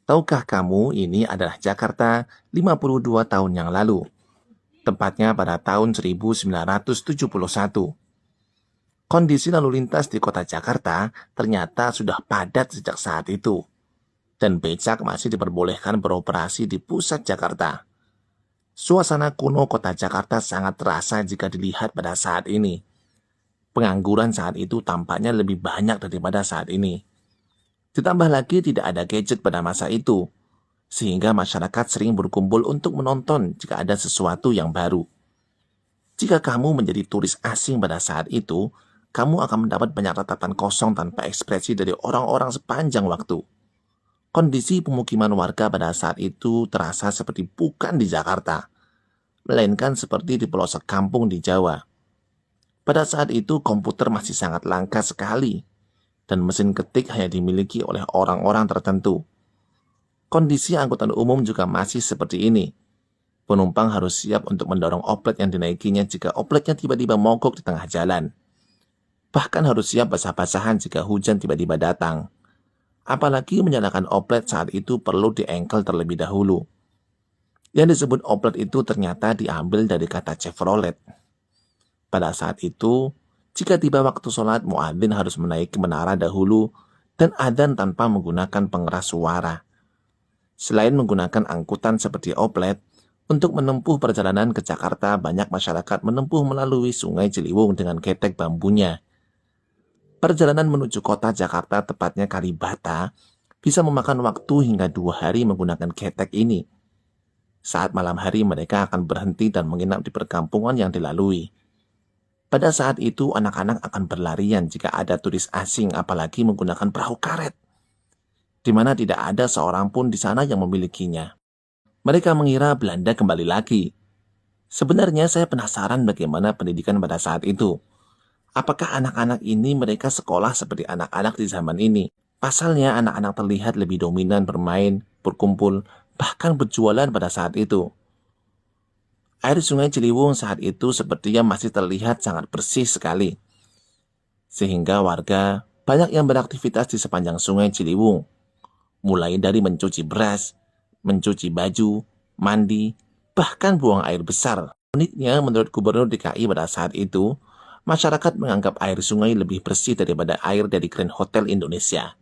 Tahukah kamu ini adalah Jakarta 52 tahun yang lalu, tepatnya pada tahun 1971. Kondisi lalu lintas di kota Jakarta ternyata sudah padat sejak saat itu, dan becak masih diperbolehkan beroperasi di pusat Jakarta. Suasana kuno kota Jakarta sangat terasa jika dilihat pada saat ini. Pengangguran saat itu tampaknya lebih banyak daripada saat ini. Ditambah lagi tidak ada gadget pada masa itu, sehingga masyarakat sering berkumpul untuk menonton jika ada sesuatu yang baru. Jika kamu menjadi turis asing pada saat itu, kamu akan mendapat banyak tatapan kosong tanpa ekspresi dari orang-orang sepanjang waktu. Kondisi pemukiman warga pada saat itu terasa seperti bukan di Jakarta, melainkan seperti di pelosok kampung di Jawa. Pada saat itu komputer masih sangat langka sekali, dan mesin ketik hanya dimiliki oleh orang-orang tertentu. Kondisi angkutan umum juga masih seperti ini. Penumpang harus siap untuk mendorong oplet yang dinaikinya jika opletnya tiba-tiba mogok di tengah jalan. Bahkan harus siap basah-basahan jika hujan tiba-tiba datang. Apalagi menyalakan oplet saat itu perlu diengkel terlebih dahulu. Yang disebut oplet itu ternyata diambil dari kata Chevrolet. Pada saat itu, jika tiba waktu sholat, muadzin harus menaiki menara dahulu dan adzan tanpa menggunakan pengeras suara. Selain menggunakan angkutan seperti oplet, untuk menempuh perjalanan ke Jakarta, banyak masyarakat menempuh melalui Sungai Ciliwung dengan ketek bambunya. Perjalanan menuju kota Jakarta, tepatnya Kalibata, bisa memakan waktu hingga 2 hari menggunakan ketek ini. Saat malam hari mereka akan berhenti dan menginap di perkampungan yang dilalui. Pada saat itu anak-anak akan berlarian jika ada turis asing apalagi menggunakan perahu karet, di mana tidak ada seorang pun di sana yang memilikinya. Mereka mengira Belanda kembali lagi. Sebenarnya saya penasaran bagaimana pendidikan pada saat itu. Apakah anak-anak ini mereka sekolah seperti anak-anak di zaman ini? Pasalnya anak-anak terlihat lebih dominan bermain, berkumpul, bahkan berjualan pada saat itu. Air Sungai Ciliwung saat itu sepertinya masih terlihat sangat bersih sekali. Sehingga warga banyak yang beraktivitas di sepanjang Sungai Ciliwung. Mulai dari mencuci beras, mencuci baju, mandi, bahkan buang air besar. Uniknya menurut Gubernur DKI pada saat itu, masyarakat menganggap air sungai lebih bersih daripada air dari Grand Hotel Indonesia.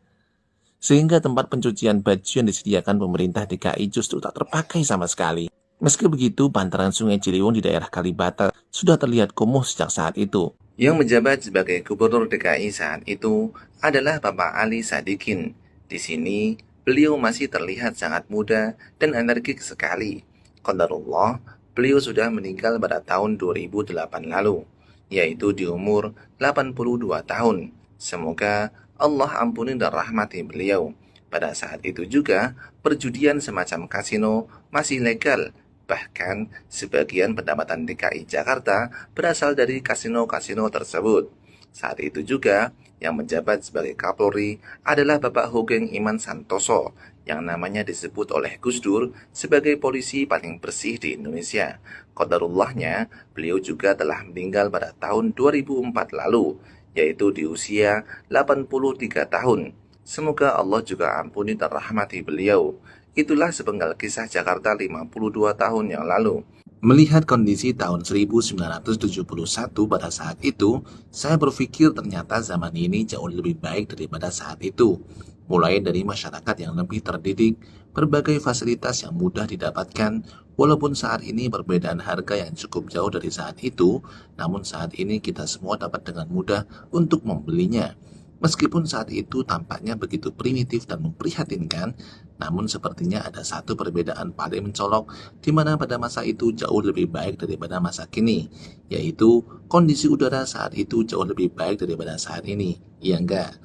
Sehingga tempat pencucian baju yang disediakan pemerintah DKI justru tak terpakai sama sekali. Meski begitu, bantaran Sungai Ciliwung di daerah Kalibata sudah terlihat kumuh sejak saat itu. Yang menjabat sebagai Gubernur DKI saat itu adalah Bapak Ali Sadikin. Di sini, beliau masih terlihat sangat muda dan energik sekali. Qadarullah, beliau sudah meninggal pada tahun 2008 lalu, yaitu di umur 82 tahun. Semoga Allah ampuni dan rahmati beliau. Pada saat itu juga, perjudian semacam kasino masih legal. Bahkan, sebagian pendapatan DKI Jakarta berasal dari kasino-kasino tersebut. Saat itu juga, yang menjabat sebagai Kapolri adalah Bapak Hugeng Iman Santoso, yang namanya disebut oleh Gus Dur sebagai polisi paling bersih di Indonesia. Qadarullahnya, beliau juga telah meninggal pada tahun 2004 lalu, yaitu di usia 83 tahun. Semoga Allah juga ampuni dan rahmati beliau. Itulah sepenggal kisah Jakarta 52 tahun yang lalu. Melihat kondisi tahun 1971 pada saat itu, saya berpikir ternyata zaman ini jauh lebih baik daripada saat itu. Mulai dari masyarakat yang lebih terdidik, berbagai fasilitas yang mudah didapatkan, walaupun saat ini perbedaan harga yang cukup jauh dari saat itu, namun saat ini kita semua dapat dengan mudah untuk membelinya. Meskipun saat itu tampaknya begitu primitif dan memprihatinkan, namun sepertinya ada satu perbedaan paling mencolok di mana pada masa itu jauh lebih baik daripada masa kini, yaitu kondisi udara saat itu jauh lebih baik daripada saat ini. Iya enggak?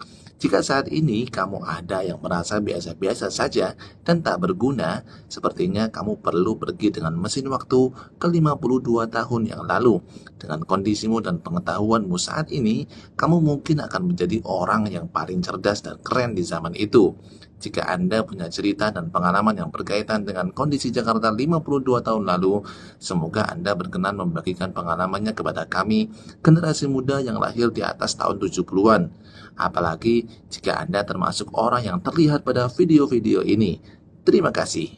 Jika saat ini kamu ada yang merasa biasa-biasa saja dan tak berguna, sepertinya kamu perlu pergi dengan mesin waktu ke 52 tahun yang lalu. Dengan kondisimu dan pengetahuanmu saat ini, kamu mungkin akan menjadi orang yang paling cerdas dan keren di zaman itu. Jika Anda punya cerita dan pengalaman yang berkaitan dengan kondisi Jakarta 52 tahun lalu, semoga Anda berkenan membagikan pengalamannya kepada kami, generasi muda yang lahir di atas tahun 70-an. Apalagi jika Anda termasuk orang yang terlihat pada video-video ini. Terima kasih.